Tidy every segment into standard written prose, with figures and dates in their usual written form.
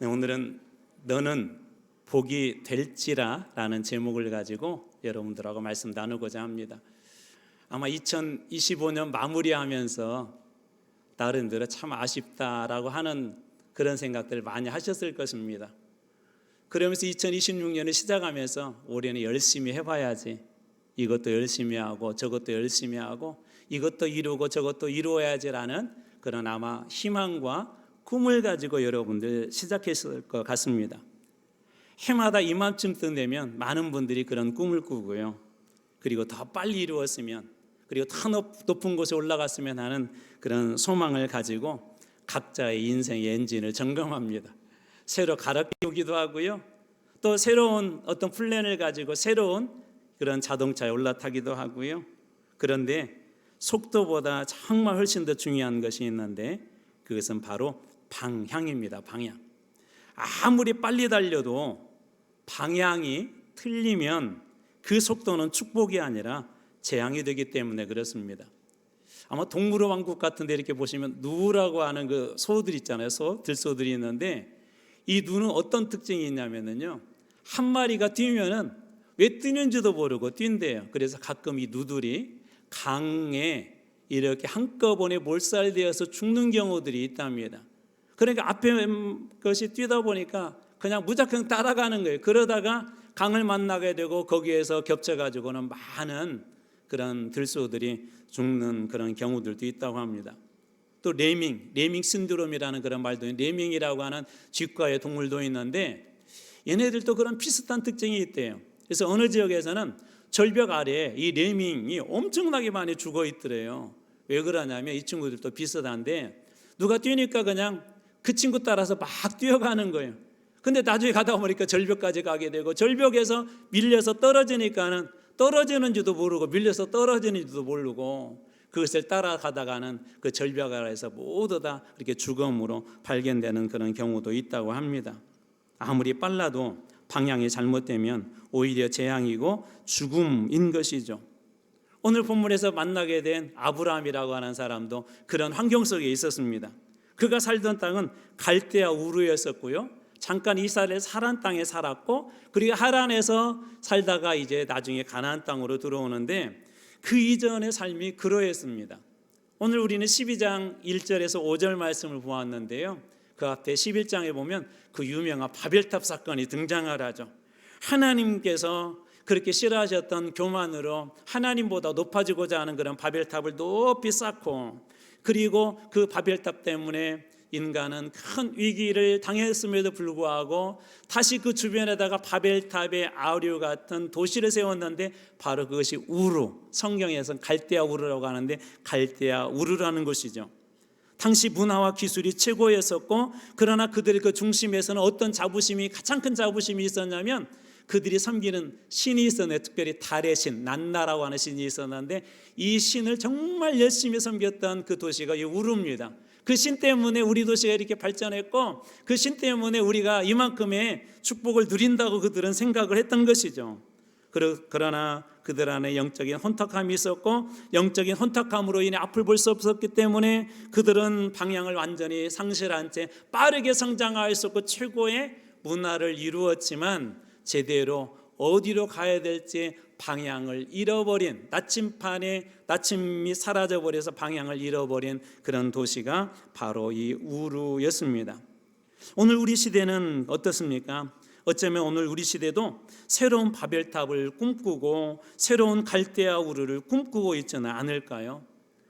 오늘은 너는 복이 될지라 라는 제목을 가지고 여러분들하고 말씀 나누고자 합니다. 아마 2025년 마무리하면서 나름대로 참 아쉽다라고 하는 그런 생각들을 많이 하셨을 것입니다. 그러면서 2026년을 시작하면서 올해는 열심히 해봐야지, 이것도 열심히 하고 저것도 열심히 하고 이것도 이루고 저것도 이루어야지라는 그런 아마 희망과 꿈을 가지고 여러분들 시작했을 것 같습니다. 해마다 이맘쯤 되면 많은 분들이 그런 꿈을 꾸고요, 그리고 더 빨리 이루었으면, 그리고 더 높은 곳에 올라갔으면 하는 그런 소망을 가지고 각자의 인생의 엔진을 점검합니다. 새로 갈아 끼우기도 하고요, 또 새로운 어떤 플랜을 가지고 새로운 그런 자동차에 올라타기도 하고요. 그런데 속도보다 정말 훨씬 더 중요한 것이 있는데 그것은 바로 방향입니다. 방향. 아무리 빨리 달려도 방향이 틀리면 그 속도는 축복이 아니라 재앙이 되기 때문에 그렇습니다. 아마 동물의 왕국 같은 데 이렇게 보시면 누라고 하는 그 소들 있잖아요. 들소들이 있는데 이 누는 어떤 특징이 있냐면요, 한 마리가 뛰면은 왜 뛰는지도 모르고 뛴대요. 그래서 가끔 이 누들이 강에 이렇게 한꺼번에 몰살되어서 죽는 경우들이 있답니다. 그러니까 앞에 것이 뛰다 보니까 그냥 무작정 따라가는 거예요. 그러다가 강을 만나게 되고 거기에서 겹쳐가지고는 많은 그런 들소들이 죽는 그런 경우들도 있다고 합니다. 또 레밍 신드롬이라는 그런 말도 있는데, 레밍이라고 하는 쥐과의 동물도 있는데 얘네들도 그런 비슷한 특징이 있대요. 그래서 어느 지역에서는 절벽 아래에 이 레밍이 엄청나게 많이 죽어 있더래요. 왜 그러냐면 이 친구들도 비슷한데 누가 뛰니까 그냥 그 친구 따라서 막 뛰어가는 거예요. 근데 나중에 가다 보니까 절벽까지 가게 되고 절벽에서 밀려서 떨어지니까는 떨어지는지도 모르고 밀려서 떨어지는지도 모르고 그것을 따라가다가는 그 절벽 아래에서 모두 다 이렇게 죽음으로 발견되는 그런 경우도 있다고 합니다. 아무리 빨라도 방향이 잘못되면 오히려 재앙이고 죽음인 것이죠. 오늘 본문에서 만나게 된 아브라함이라고 하는 사람도 그런 환경 속에 있었습니다. 그가 살던 땅은 갈대아 우르였었고요, 잠깐 이스라엘 하란 땅에 살았고, 그리고 하란에서 살다가 이제 나중에 가나안 땅으로 들어오는데 그 이전의 삶이 그러했습니다. 오늘 우리는 12장 1절에서 5절 말씀을 보았는데요, 그 앞에 11장에 보면 그 유명한 바벨탑 사건이 등장을 하죠. 하나님께서 그렇게 싫어하셨던 교만으로 하나님보다 높아지고자 하는 그런 바벨탑을 높이 쌓고, 그리고 그 바벨탑 때문에 인간은 큰 위기를 당했음에도 불구하고 다시 그 주변에다가 바벨탑의 아우류 같은 도시를 세웠는데 바로 그것이 우루, 성경에서는 갈대아 우루라고 하는데 갈대아 우루라는 곳이죠. 당시 문화와 기술이 최고였었고, 그러나 그들의 그 중심에서는 어떤 자부심이, 가장 큰 자부심이 있었냐면 그들이 섬기는 신이 있었는데, 특별히 달의 신, 난나라고 하는 신이 있었는데 이 신을 정말 열심히 섬겼던 그 도시가 이 우루입니다. 그 신 때문에 우리 도시가 이렇게 발전했고 그 신 때문에 우리가 이만큼의 축복을 누린다고 그들은 생각을 했던 것이죠. 그러나 그들 안에 영적인 혼탁함이 있었고, 영적인 혼탁함으로 인해 앞을 볼 수 없었기 때문에 그들은 방향을 완전히 상실한 채 빠르게 성장하였었고 최고의 문화를 이루었지만 제대로 어디로 가야 될지 방향을 잃어버린, 나침이 사라져버려서 방향을 잃어버린 그런 도시가 바로 이 우루였습니다. 오늘 우리 시대는 어떻습니까? 어쩌면 오늘 우리 시대도 새로운 바벨탑을 꿈꾸고 새로운 갈대아 우르를 꿈꾸고 있지는 않을까요?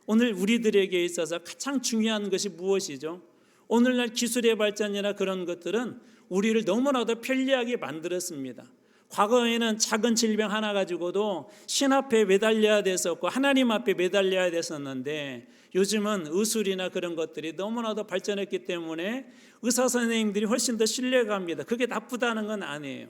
오늘 우리들에게 있어서 가장 중요한 것이 무엇이죠? 오늘날 기술의 발전이나 그런 것들은 우리를 너무나도 편리하게 만들었습니다. 과거에는 작은 질병 하나 가지고도 신 앞에 매달려야 됐었고 하나님 앞에 매달려야 됐었는데 요즘은 의술이나 그런 것들이 너무나도 발전했기 때문에 의사 선생님들이 훨씬 더 신뢰가 갑니다. 그게 나쁘다는 건 아니에요.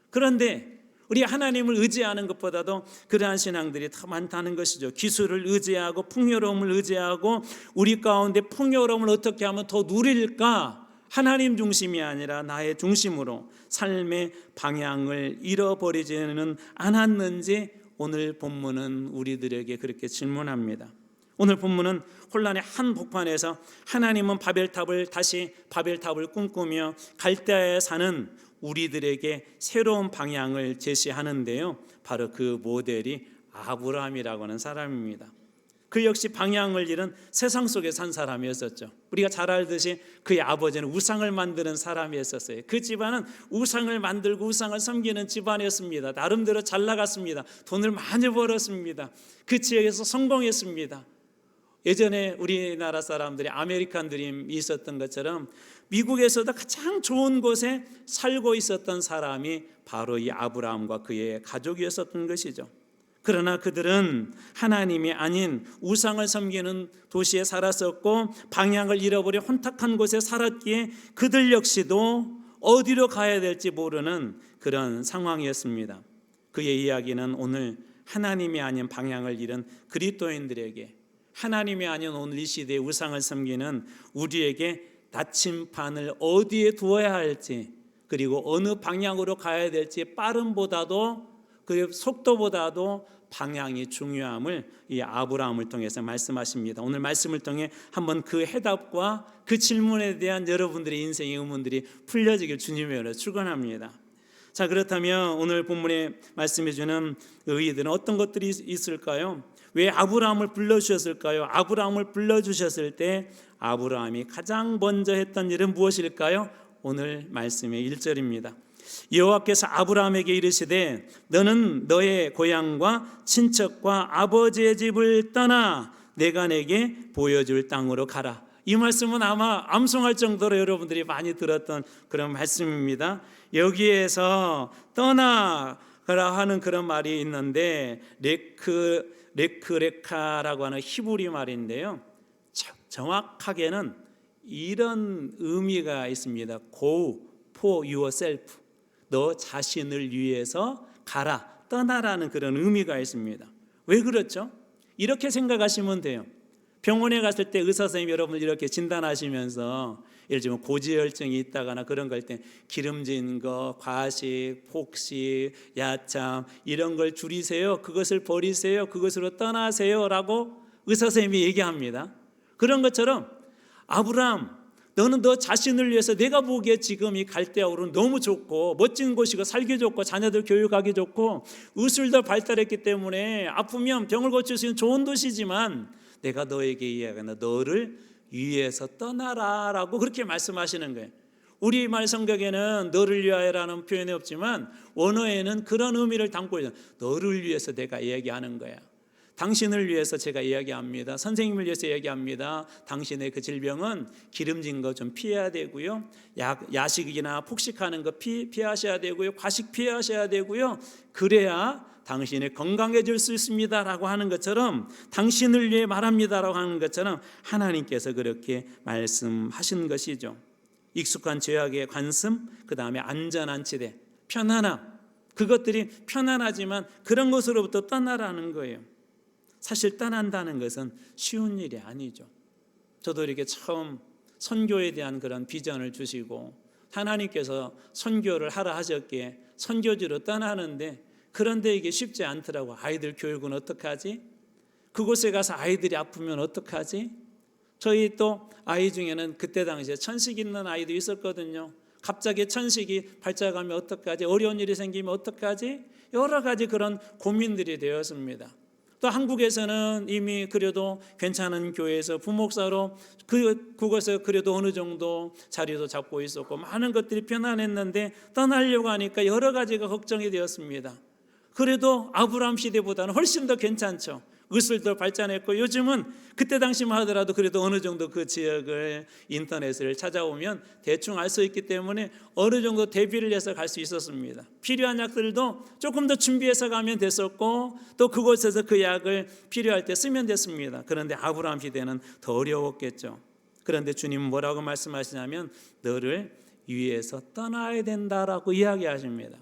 그런데 우리 하나님을 의지하는 것보다도 그러한 신앙들이 더 많다는 것이죠. 기술을 의지하고 풍요로움을 의지하고 우리 가운데 풍요로움을 어떻게 하면 더 누릴까? 하나님 중심이 아니라 나의 중심으로 삶의 방향을 잃어버리지는 않았는지 오늘 본문은 우리들에게 그렇게 질문합니다. 오늘 본문은 혼란의 한복판에서 하나님은 다시 바벨탑을 꿈꾸며 갈대아에 사는 우리들에게 새로운 방향을 제시하는데요, 바로 그 모델이 아브라함이라고 하는 사람입니다. 그 역시 방향을 잃은 세상 속에 산 사람이었었죠. 우리가 잘 알듯이 그의 아버지는 우상을 만드는 사람이었었어요. 그 집안은 우상을 만들고 우상을 섬기는 집안이었습니다. 나름대로 잘 나갔습니다. 돈을 많이 벌었습니다. 그 지역에서 성공했습니다. 예전에 우리나라 사람들이 아메리칸 드림이 있었던 것처럼 미국에서도 가장 좋은 곳에 살고 있었던 사람이 바로 이 아브라함과 그의 가족이었었던 것이죠. 그러나 그들은 하나님이 아닌 우상을 섬기는 도시에 살았었고 방향을 잃어버려 혼탁한 곳에 살았기에 그들 역시도 어디로 가야 될지 모르는 그런 상황이었습니다. 그의 이야기는 오늘 하나님이 아닌 방향을 잃은 그리스도인들에게, 하나님이 아닌 오늘 이 시대에 우상을 섬기는 우리에게 나침반을 어디에 두어야 할지, 그리고 어느 방향으로 가야 될지 빠름보다도 그 속도보다도 방향이 중요함을 이 아브라함을 통해서 말씀하십니다. 오늘 말씀을 통해 한번 그 해답과 그 질문에 대한 여러분들의 인생의 의문들이 풀려지길 주님의 은혜로 축원합니다. 자, 그렇다면 오늘 본문에 말씀해 주는 의의들은 어떤 것들이 있을까요? 왜 아브라함을 불러주셨을까요? 아브라함을 불러주셨을 때 아브라함이 가장 먼저 했던 일은 무엇일까요? 오늘 말씀의 1절입니다. 여호와께서 아브라함에게 이르시되 너는 너의 고향과 친척과 아버지의 집을 떠나 내가 내게 보여줄 땅으로 가라. 이 말씀은 아마 암송할 정도로 여러분들이 많이 들었던 그런 말씀입니다. 여기에서 떠나가라 하는 그런 말이 있는데 레크레카라고 하는 히브리 말인데요, 정확하게는 이런 의미가 있습니다. Go for yourself, 너 자신을 위해서 가라, 떠나라는 그런 의미가 있습니다. 왜 그렇죠? 이렇게 생각하시면 돼요. 병원에 갔을 때 의사 선생님 여러분 이렇게 진단하시면서 예를 들면 고지혈증이 있다거나 그런 걸 때 기름진 거, 과식, 폭식, 야참 이런 걸 줄이세요, 그것을 버리세요, 그것으로 떠나세요 라고 의사 선생님이 얘기합니다. 그런 것처럼 아브라함, 너는 너 자신을 위해서, 내가 보기에 지금 이 갈대아우르는 너무 좋고 멋진 곳이고 살기 좋고 자녀들 교육하기 좋고 의술도 발달했기 때문에 아프면 병을 고칠 수 있는 좋은 도시지만 내가 너에게 이야기하나 너를 위해서 떠나라 라고 그렇게 말씀하시는 거예요. 우리말 성경에는 너를 위하여라는 표현이 없지만 원어에는 그런 의미를 담고 있어요. 너를 위해서 내가 이야기하는 거야. 당신을 위해서 제가 이야기합니다. 선생님을 위해서 이야기합니다. 당신의 그 질병은 기름진 거 좀 피해야 되고요, 야식이나 폭식하는 거 피하셔야 되고요, 과식 피하셔야 되고요, 그래야 당신이 건강해질 수 있습니다 라고 하는 것처럼, 당신을 위해 말합니다 라고 하는 것처럼 하나님께서 그렇게 말씀하신 것이죠. 익숙한 죄악의 관습, 그 다음에 안전한 지대, 편안함, 그것들이 편안하지만 그런 것으로부터 떠나라는 거예요. 사실 떠난다는 것은 쉬운 일이 아니죠. 저도 이렇게 처음 선교에 대한 그런 비전을 주시고 하나님께서 선교를 하라 하셨기에 선교지로 떠나는데, 그런데 이게 쉽지 않더라고. 아이들 교육은 어떡하지? 그곳에 가서 아이들이 아프면 어떡하지? 저희 또 아이 중에는 그때 당시에 천식 있는 아이도 있었거든요. 갑자기 천식이 발작하면 어떡하지? 어려운 일이 생기면 어떡하지? 여러 가지 그런 고민들이 되었습니다. 또 한국에서는 이미 그래도 괜찮은 교회에서 부목사로 그곳에 그래도 어느 정도 자리도 잡고 있었고 많은 것들이 편안했는데 떠나려고 하니까 여러 가지가 걱정이 되었습니다. 그래도 아브라함 시대보다는 훨씬 더 괜찮죠. 의술도 발전했고 요즘은 그때 당시만 하더라도 그래도 어느 정도 그 지역을 인터넷을 찾아오면 대충 알 수 있기 때문에 어느 정도 대비를 해서 갈 수 있었습니다. 필요한 약들도 조금 더 준비해서 가면 됐었고 또 그곳에서 그 약을 필요할 때 쓰면 됐습니다. 그런데 아브라함 시대는 더 어려웠겠죠. 그런데 주님은 뭐라고 말씀하시냐면 너를 위해서 떠나야 된다라고 이야기하십니다.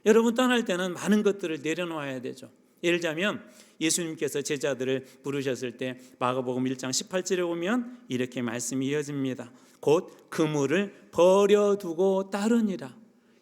여러분, 떠날 때는 많은 것들을 내려놓아야 되죠. 예를 들자면 예수님께서 제자들을 부르셨을 때 마가복음 1장 18절에 보면 이렇게 말씀이 이어집니다. 곧 그물을 버려두고 따르니라.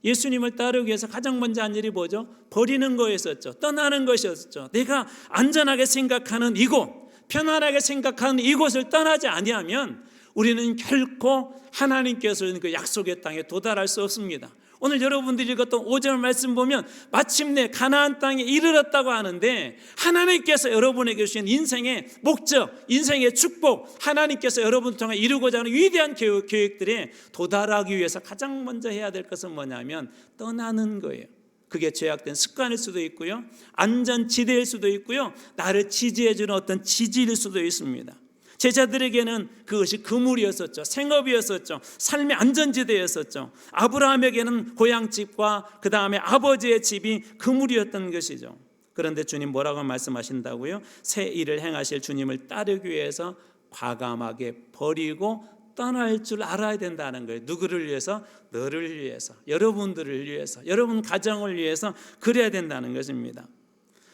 예수님을 따르기 위해서 가장 먼저 한 일이 뭐죠? 버리는 거였었죠. 떠나는 것이었죠. 내가 안전하게 생각하는 이곳, 편안하게 생각하는 이곳을 떠나지 아니하면 우리는 결코 하나님께서 그 약속의 땅에 도달할 수 없습니다. 오늘 여러분들이 읽었던 5절 말씀 보면 마침내 가나안 땅에 이르렀다고 하는데, 하나님께서 여러분에게 주신 인생의 목적, 인생의 축복, 하나님께서 여러분을 통해 이루고자 하는 위대한 계획들에 도달하기 위해서 가장 먼저 해야 될 것은 뭐냐면 떠나는 거예요. 그게 죄악된 습관일 수도 있고요, 안전지대일 수도 있고요, 나를 지지해주는 어떤 지지일 수도 있습니다. 제자들에게는 그것이 그물이었었죠. 생업이었었죠. 삶의 안전지대였었죠. 아브라함에게는 고향집과 그 다음에 아버지의 집이 그물이었던 것이죠. 그런데 주님 뭐라고 말씀하신다고요? 새 일을 행하실 주님을 따르기 위해서 과감하게 버리고 떠날 줄 알아야 된다는 거예요. 누구를 위해서? 너를 위해서, 여러분들을 위해서, 여러분 가정을 위해서 그래야 된다는 것입니다.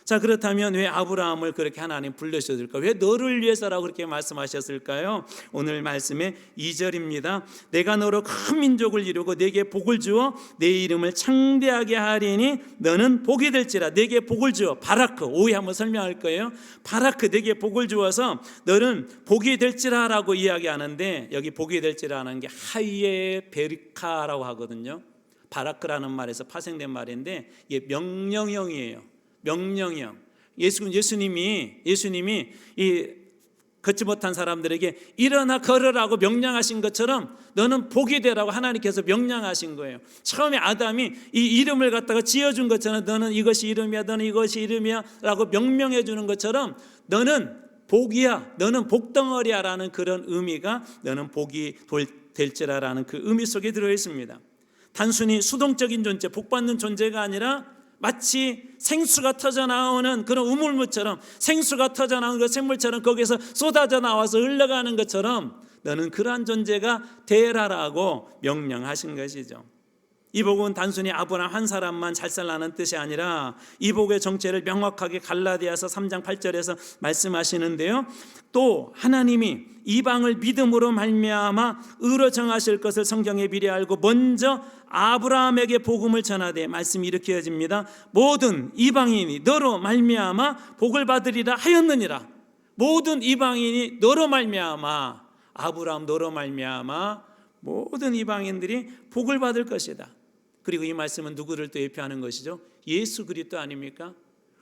자, 그렇다면 왜 아브라함을 그렇게 하나님 불러주셨을까요? 왜 너를 위해서라고 그렇게 말씀하셨을까요? 오늘 말씀의 2절입니다. 내가 너로 큰 민족을 이루고 내게 복을 주어 내 이름을 창대하게 하리니 너는 복이 될지라. 내게 복을 주어, 바라크, 오해 한번 설명할 거예요. 바라크, 내게 복을 주어서 너는 복이 될지라 라고 이야기하는데, 여기 복이 될지라는 게 하이에 베리카라고 하거든요. 바라크라는 말에서 파생된 말인데 이게 명령형이에요. 명령형. 예수님이 이 걷지 못한 사람들에게 일어나 걸으라고 명령하신 것처럼 너는 복이 되라고 하나님께서 명령하신 거예요. 처음에 아담이 이 이름을 갖다가 지어준 것처럼 너는 이것이 이름이야, 너는 이것이 이름이야 라고 명명해 주는 것처럼 너는 복이야, 너는 복덩어리야 라는 그런 의미가 너는 복이 될지라라는 그 의미 속에 들어있습니다. 단순히 수동적인 존재, 복받는 존재가 아니라 마치 생수가 터져나오는 그런 우물물처럼, 생수가 터져나오는 그 샘물처럼 거기서 쏟아져 나와서 흘러가는 것처럼 너는 그러한 존재가 되라라고 명령하신 것이죠. 이 복은 단순히 아브라함 한 사람만 잘 살라는 뜻이 아니라 이 복의 정체를 명확하게 갈라디아서 3장 8절에서 말씀하시는데요, 또 하나님이 이방을 믿음으로 말미암아 의로 정하실 것을 성경에 미리 알고 먼저 아브라함에게 복음을 전하되, 말씀이 이렇게 이어집니다. 모든 이방인이 너로 말미암아 복을 받으리라 하였느니라. 모든 이방인이 너로 말미암아, 아브라함 너로 말미암아 모든 이방인들이 복을 받을 것이다. 그리고 이 말씀은 누구를 또 예표하는 것이죠? 예수 그리스도 아닙니까?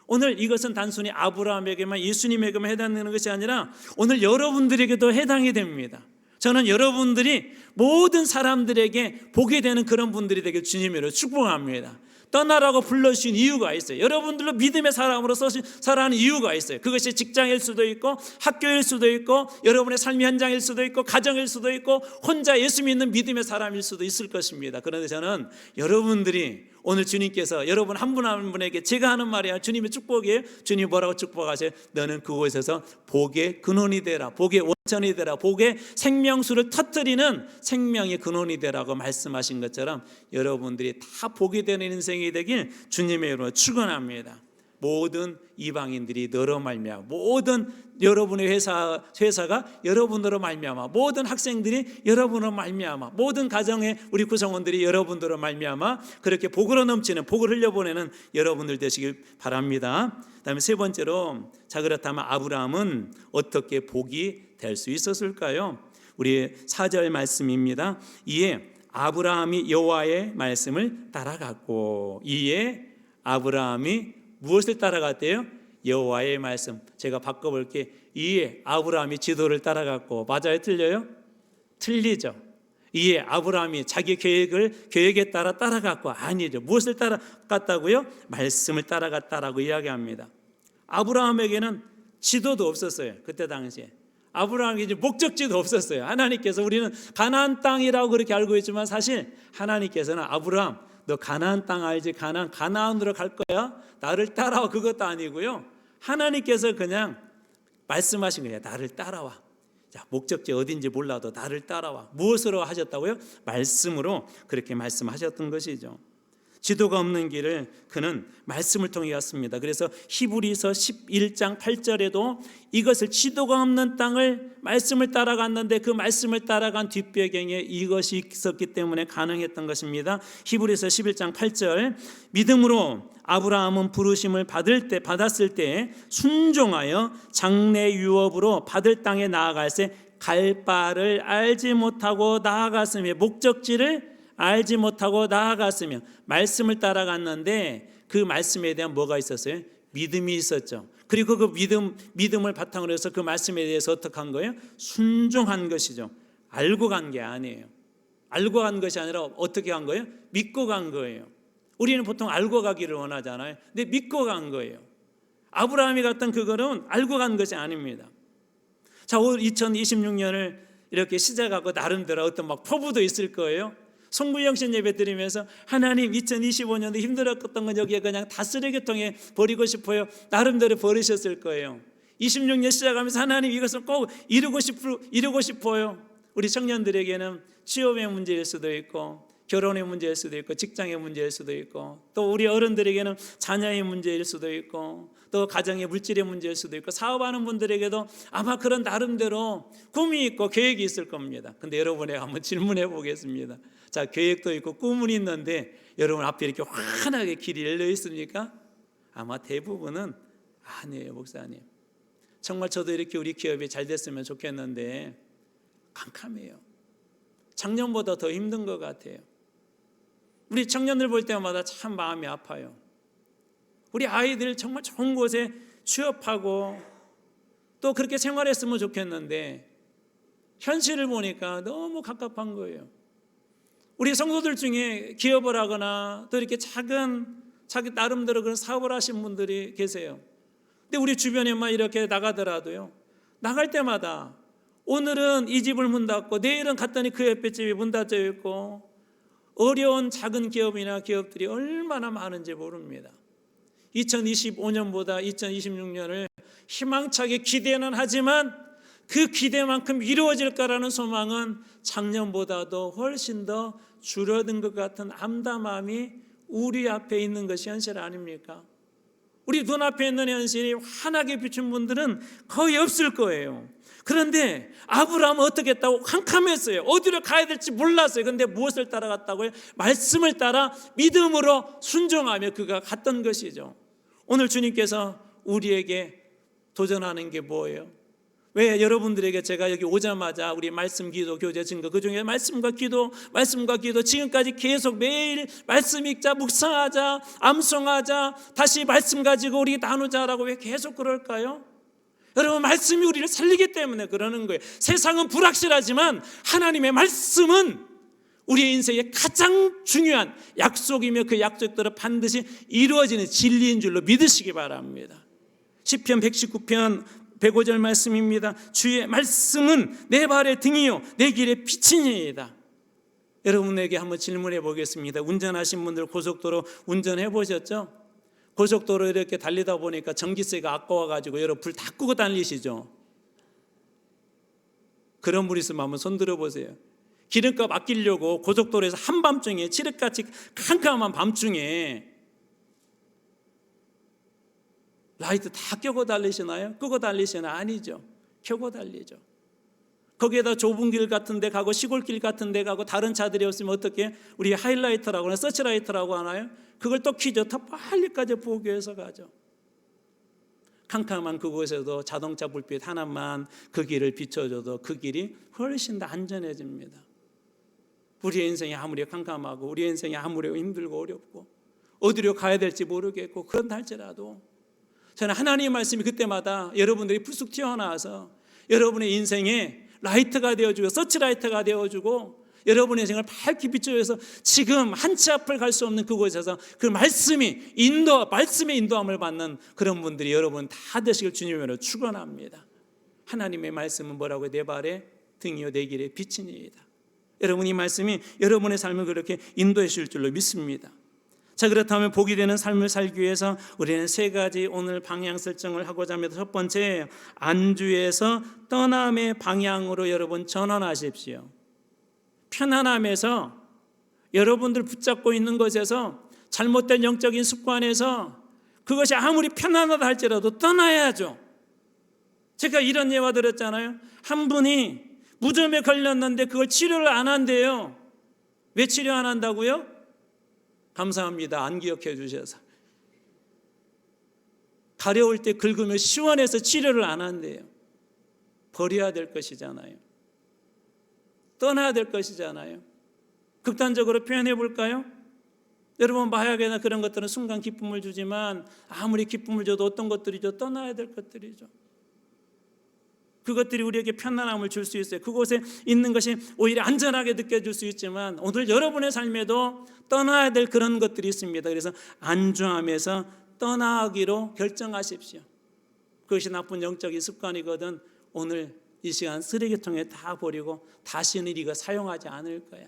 오늘 이것은 단순히 아브라함에게만, 예수님에게만 해당되는 것이 아니라 오늘 여러분들에게도 해당이 됩니다. 저는 여러분들이 모든 사람들에게 복이 되는 그런 분들이 되길 주님으로 축복합니다. 떠나라고 불러주신 이유가 있어요. 여러분들로 믿음의 사람으로서 살아가는 이유가 있어요. 그것이 직장일 수도 있고 학교일 수도 있고 여러분의 삶의 현장일 수도 있고 가정일 수도 있고 혼자 예수 믿는 믿음의 사람일 수도 있을 것입니다. 그런데 저는 여러분들이 오늘 주님께서 여러분 한 분 한 분에게 제가 하는 말이야, 주님의 축복이에요. 주님이 뭐라고 축복하세요? 너는 그곳에서 복의 근원이 되라, 복의 원천이 되라, 복의 생명수를 터뜨리는 생명의 근원이 되라고 말씀하신 것처럼 여러분들이 다 복이 되는 인생이 되길 주님의 이름으로 축원합니다. 모든 이방인들이 너로 말미암아, 모든 여러분의 회사가 여러분으로 말미암아, 모든 학생들이 여러분으로 말미암아, 모든 가정의 우리 구성원들이 여러분으로 말미암아 그렇게 복으로 넘치는, 복을 흘려보내는 여러분들 되시길 바랍니다. 그다음에 세 번째로, 자 그렇다면 아브라함은 어떻게 복이 될 수 있었을까요? 우리 4절 말씀입니다. 이에 아브라함이 여호와의 말씀을 따라갔고, 이에 아브라함이 무엇을 따라갔대요? 여호와의 말씀. 제가 바꿔볼게. 이에 아브라함이 지도를 따라갔고, 맞아요? 틀려요? 틀리죠. 이에 아브라함이 자기 계획에 따라 따라갔고, 아니죠. 무엇을 따라갔다고요? 말씀을 따라갔다라고 이야기합니다. 아브라함에게는 지도도 없었어요. 그때 당시에 아브라함에게 이제 목적지도 없었어요. 하나님께서, 우리는 가나안 땅이라고 그렇게 알고 있지만 사실 하나님께서는 아브라함, 너 가나안 땅 알지? 가나안으로 갈 거야? 나를 따라와. 그것도 아니고요, 하나님께서 그냥 말씀하신 거예요. 나를 따라와. 자, 목적지 어딘지 몰라도 나를 따라와. 무엇으로 하셨다고요? 말씀으로 그렇게 말씀하셨던 것이죠. 지도가 없는 길을 그는 말씀을 통해 갔습니다. 그래서 히브리서 11장 8절에도 이것을 지도가 없는 땅을 말씀을 따라갔는데 그 말씀을 따라간 뒷배경에 이것이 있었기 때문에 가능했던 것입니다. 히브리서 11장 8절 믿음으로 아브라함은 부르심을 받았을 때 순종하여 장래 유업으로 받을 땅에 나아갈새 갈 바를 알지 못하고 나아갔으며 목적지를 알지 못하고 나아갔으며 말씀을 따라갔는데 그 말씀에 대한 뭐가 있었어요? 믿음이 있었죠. 그리고 그 믿음을 바탕으로 해서 그 말씀에 대해서 어떻게 한 거예요? 순종한 것이죠. 알고 간 게 아니에요. 알고 간 것이 아니라 어떻게 한 거예요? 믿고 간 거예요. 우리는 보통 알고 가기를 원하잖아요. 근데 믿고 간 거예요. 아브라함이 갔던 그거는 알고 간 것이 아닙니다. 자, 올 2026년을 이렇게 시작하고 나름대로 어떤 막 포부도 있을 거예요. 송구영신 예배 드리면서 하나님 2025년도 힘들었던 건 여기에 그냥 다 쓰레기통에 버리고 싶어요. 나름대로 버리셨을 거예요. 26년 시작하면서 하나님 이것을 꼭 이루고 싶어요. 우리 청년들에게는 취업의 문제일 수도 있고 결혼의 문제일 수도 있고 직장의 문제일 수도 있고 또 우리 어른들에게는 자녀의 문제일 수도 있고 또 가정의 물질의 문제일 수도 있고 사업하는 분들에게도 아마 그런 나름대로 꿈이 있고 계획이 있을 겁니다. 근데 여러분에게 한번 질문해 보겠습니다. 자, 계획도 있고 꿈은 있는데 여러분 앞에 이렇게 환하게 길이 열려 있습니까? 아마 대부분은 아니에요, 목사님. 정말 저도 이렇게 우리 기업이 잘 됐으면 좋겠는데 캄캄해요. 작년보다 더 힘든 것 같아요. 우리 청년들 볼 때마다 참 마음이 아파요. 우리 아이들 정말 좋은 곳에 취업하고 또 그렇게 생활했으면 좋겠는데 현실을 보니까 너무 갑갑한 거예요. 우리 성도들 중에 기업을 하거나 또 이렇게 작은 자기 나름대로 그런 사업을 하신 분들이 계세요. 근데 우리 주변에만 이렇게 나가더라도요, 나갈 때마다 오늘은 이 집을 문 닫고 내일은 갔더니 그 옆에 집이 문 닫혀 있고 어려운 작은 기업이나 기업들이 얼마나 많은지 모릅니다. 2025년보다 2026년을 희망차게 기대는 하지만 그 기대만큼 이루어질까라는 소망은 작년보다도 훨씬 더 줄어든 것 같은 암담함이 우리 앞에 있는 것이 현실 아닙니까? 우리 눈앞에 있는 현실이 환하게 비춘 분들은 거의 없을 거예요. 그런데 아브라함은 어떻게 했다고? 캄캄했어요. 어디로 가야 될지 몰랐어요. 그런데 무엇을 따라갔다고요? 말씀을 따라 믿음으로 순종하며 그가 갔던 것이죠. 오늘 주님께서 우리에게 도전하는 게 뭐예요? 왜 여러분들에게 제가 여기 오자마자 우리 말씀, 기도, 교제, 증거 그중에 말씀과 기도 지금까지 계속 매일 말씀 읽자, 묵상하자, 암송하자, 다시 말씀 가지고 우리 나누자라고 왜 계속 그럴까요? 여러분, 말씀이 우리를 살리기 때문에 그러는 거예요. 세상은 불확실하지만 하나님의 말씀은 우리의 인생의 가장 중요한 약속이며 그 약속대로 반드시 이루어지는 진리인 줄로 믿으시기 바랍니다. 시편 119편 105절 말씀입니다. 주의 말씀은 내 발의 등이요 내 길의 빛이니이다. 여러분에게 한번 질문해 보겠습니다. 운전하신 분들 고속도로 운전해 보셨죠? 고속도로 이렇게 달리다 보니까 전기세가 아까워가지고 여러분 불 다 끄고 달리시죠? 그런 분 있으면 한번 손 들어보세요. 기름값 아끼려고 고속도로에서 한밤중에 칠흑같이 캄캄한 밤중에 라이트 다 켜고 달리시나요? 끄고 달리시나요? 아니죠. 켜고 달리죠. 거기에다 좁은 길 같은 데 가고 시골길 같은 데 가고 다른 차들이 없으면 어떻게 우리 하이라이터라고 하나 서치라이터라고 하나요? 그걸 또 켜죠. 더 빨리까지 보기 위해서 가죠. 캄캄한 그곳에도 자동차 불빛 하나만 그 길을 비춰줘도 그 길이 훨씬 더 안전해집니다. 우리의 인생이 아무리 캄캄하고 우리의 인생이 아무리 힘들고 어렵고 어디로 가야 될지 모르겠고 그런다 할지라도 저는 하나님의 말씀이 그때마다 여러분들이 불쑥 튀어나와서 여러분의 인생에 라이트가 되어주고 서치라이트가 되어주고 여러분의 인생을 밝게 비춰줘서 지금 한 치 앞을 갈 수 없는 그곳에서 그 말씀의 인도함을 받는 그런 분들이 여러분 다 되시길 주님으로 축원합니다. 하나님의 말씀은 뭐라고요? 내 발의 등이요 내 길의 빛이니이다. 여러분, 이 말씀이 여러분의 삶을 그렇게 인도해 주실 줄로 믿습니다. 자, 그렇다면 복이 되는 삶을 살기 위해서 우리는 세 가지 오늘 방향 설정을 하고자 합니다. 첫 번째, 안주에서 떠남의 방향으로 여러분 전환하십시오. 편안함에서 여러분들 붙잡고 있는 것에서 잘못된 영적인 습관에서 그것이 아무리 편안하다 할지라도 떠나야죠. 제가 이런 예화 들었잖아요. 한 분이 무좀에 걸렸는데 그걸 치료를 안 한대요. 왜 치료 안 한다고요? 감사합니다. 안 기억해 주셔서. 가려울 때 긁으면 시원해서 치료를 안 한대요. 버려야 될 것이잖아요. 떠나야 될 것이잖아요. 극단적으로 표현해 볼까요? 여러분, 마약이나 그런 것들은 순간 기쁨을 주지만 아무리 기쁨을 줘도 어떤 것들이죠? 떠나야 될 것들이죠. 그것들이 우리에게 편안함을 줄 수 있어요. 그곳에 있는 것이 오히려 안전하게 느껴질 수 있지만 오늘 여러분의 삶에도 떠나야 될 그런 것들이 있습니다. 그래서 안주함에서 떠나기로 결정하십시오. 그것이 나쁜 영적인 습관이거든 오늘 이 시간 쓰레기통에 다 버리고 다시는 이거 사용하지 않을 거야.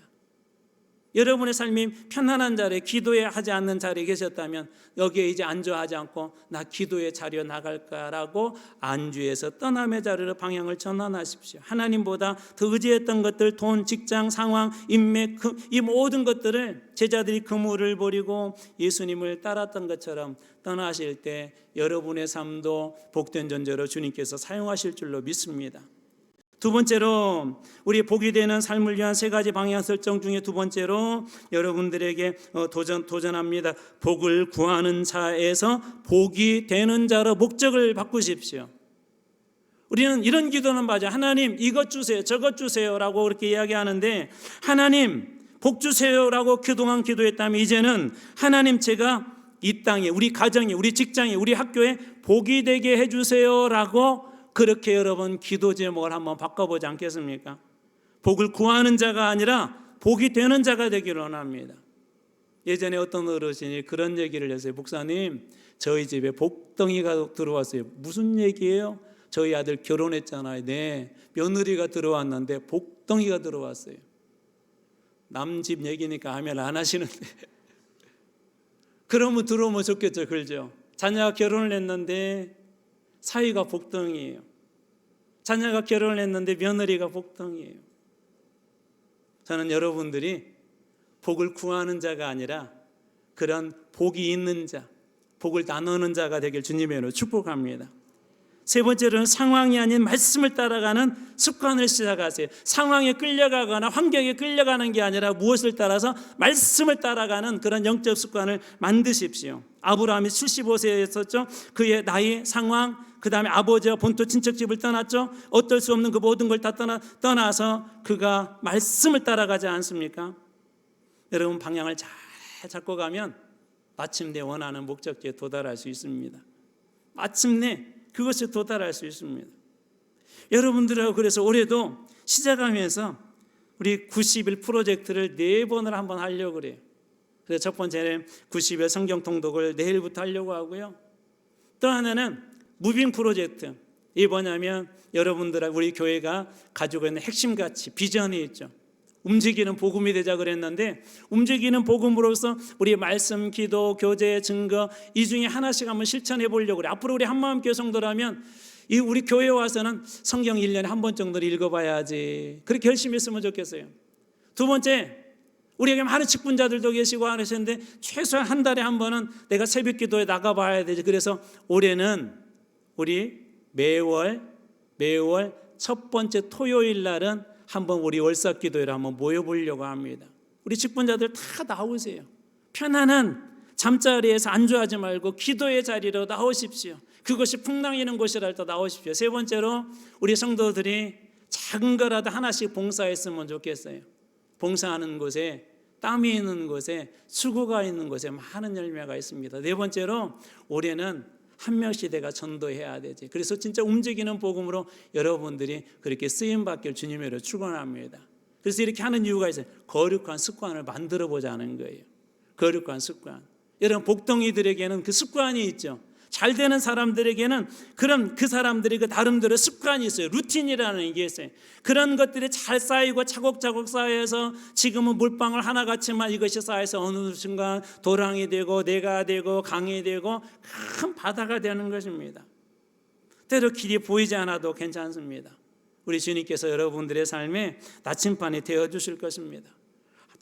여러분의 삶이 편안한 자리에 기도해 하지 않는 자리에 계셨다면 여기에 이제 안주하지 않고 나 기도의 자리로 나갈까라고 안주에서 떠남의 자리로 방향을 전환하십시오. 하나님보다 더 의지했던 것들, 돈, 직장, 상황, 인맥, 이 모든 것들을 제자들이 그물을 버리고 예수님을 따랐던 것처럼 떠나실 때 여러분의 삶도 복된 존재로 주님께서 사용하실 줄로 믿습니다. 두 번째로 우리 복이 되는 삶을 위한 세 가지 방향 설정 중에 두 번째로 여러분들에게 도전합니다. 복을 구하는 자에서 복이 되는 자로 목적을 바꾸십시오. 우리는 이런 기도는 맞아요. 하나님 이것 주세요, 저것 주세요라고 그렇게 이야기하는데 하나님 복 주세요라고 그동안 기도했다면 이제는 하나님 제가 이 땅에 우리 가정에 우리 직장에 우리 학교에 복이 되게 해주세요라고 그렇게 여러분 기도 제목을 한번 바꿔보지 않겠습니까? 복을 구하는 자가 아니라 복이 되는 자가 되기를 원합니다. 예전에 어떤 어르신이 그런 얘기를 했어요. 목사님 저희 집에 복덩이가 들어왔어요. 무슨 얘기예요? 저희 아들 결혼했잖아요. 네, 며느리가 들어왔는데 복덩이가 들어왔어요. 남 집 얘기니까 하면 안 하시는데 그러면 들어오면 좋겠죠. 그렇죠? 자녀가 결혼을 했는데 사위가 복덩이에요. 자녀가 결혼을 했는데 며느리가 복덩이에요. 저는 여러분들이 복을 구하는 자가 아니라 그런 복이 있는 자, 복을 나누는 자가 되길 주님의 이름으로 축복합니다. 세 번째로는 상황이 아닌 말씀을 따라가는 습관을 시작하세요. 상황에 끌려가거나 환경에 끌려가는 게 아니라 무엇을 따라서 말씀을 따라가는 그런 영적 습관을 만드십시오. 아브라함이 75세였었죠. 그의 나이, 상황, 그 다음에 아버지와 본토 친척집을 떠났죠. 어떨 수 없는 그 모든 걸 다 떠나서 그가 말씀을 따라가지 않습니까? 여러분 방향을 잘 잡고 가면 마침내 원하는 목적지에 도달할 수 있습니다. 마침내 그것에 도달할 수 있습니다. 여러분들하고 그래서 올해도 시작하면서 우리 90일 프로젝트를 4번을 한번 하려고 그래요. 그래서 첫 번째는 90일 성경 통독을 내일부터 하려고 하고요. 또 하나는 무빙 프로젝트. 이게 뭐냐면 여러분들 우리 교회가 가지고 있는 핵심 가치, 비전이 있죠. 움직이는 복음이 되자 그랬는데 움직이는 복음으로서 우리 말씀, 기도, 교제, 증거 이 중에 하나씩 한번 실천해 보려고 그래. 앞으로 우리 한마음교회 성도라면 이 우리 교회에 와서는 성경 1년에 한 번 정도는 읽어봐야지. 그렇게 열심히 했으면 좋겠어요. 두 번째, 우리에게 많은 직분자들도 계시고 하시는데 최소한 한 달에 한 번은 내가 새벽 기도에 나가봐야 되지. 그래서 올해는 우리 매월 첫 번째 토요일 날은 한번 우리 월삭기도회를 한번 모여보려고 합니다. 우리 직분자들 다 나오세요. 편안한 잠자리에서 안주하지 말고 기도의 자리로 나오십시오. 그것이 풍랑이는 곳이랄 때 나오십시오. 세 번째로 우리 성도들이 작은 거라도 하나씩 봉사했으면 좋겠어요. 봉사하는 곳에 땀이 있는 곳에 수고가 있는 곳에 많은 열매가 있습니다. 네 번째로 올해는 한 명씩 내가 전도해야 되지. 그래서 진짜 움직이는 복음으로 여러분들이 그렇게 쓰임받길 주님으로 축원합니다. 그래서 이렇게 하는 이유가 있어요. 거룩한 습관을 만들어 보자는 거예요. 거룩한 습관. 여러분 복덩이들에게는 그 습관이 있죠. 잘 되는 사람들에게는 그런 그 사람들이 그 나름대로 습관이 있어요. 루틴이라는 게 있어요. 그런 것들이 잘 쌓이고 차곡차곡 쌓여서 지금은 물방울 하나같이만 이것이 쌓여서 어느 순간 도랑이 되고 내가 되고 강이 되고 큰 바다가 되는 것입니다. 때로 길이 보이지 않아도 괜찮습니다. 우리 주님께서 여러분들의 삶에 나침반이 되어주실 것입니다.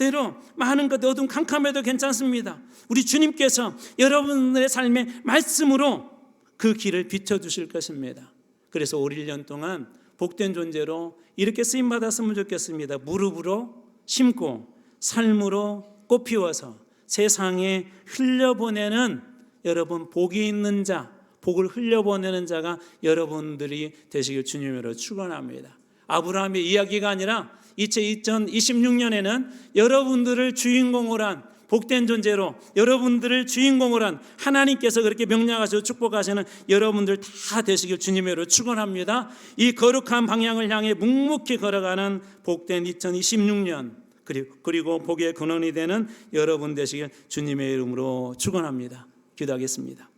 때로 많은 것 어둠 캄캄해도 괜찮습니다. 우리 주님께서 여러분들의 삶의 말씀으로 그 길을 비춰주실 것입니다. 그래서 올 1년 동안 복된 존재로 이렇게 쓰임받았으면 좋겠습니다. 무릎으로 심고 삶으로 꽃 피워서 세상에 흘려보내는 여러분 복이 있는 자, 복을 흘려보내는 자가 여러분들이 되시길 주님으로 축원합니다. 아브라함의 이야기가 아니라 2026년에는 여러분들을 주인공으로 한 복된 존재로 여러분들을 주인공으로 한 하나님께서 그렇게 명령하시고 축복하시는 여러분들 다 되시길 주님으로 축원합니다. 이 거룩한 방향을 향해 묵묵히 걸어가는 복된 2026년 그리고 복의 근원이 되는 여러분 되시길 주님의 이름으로 축원합니다. 기도하겠습니다.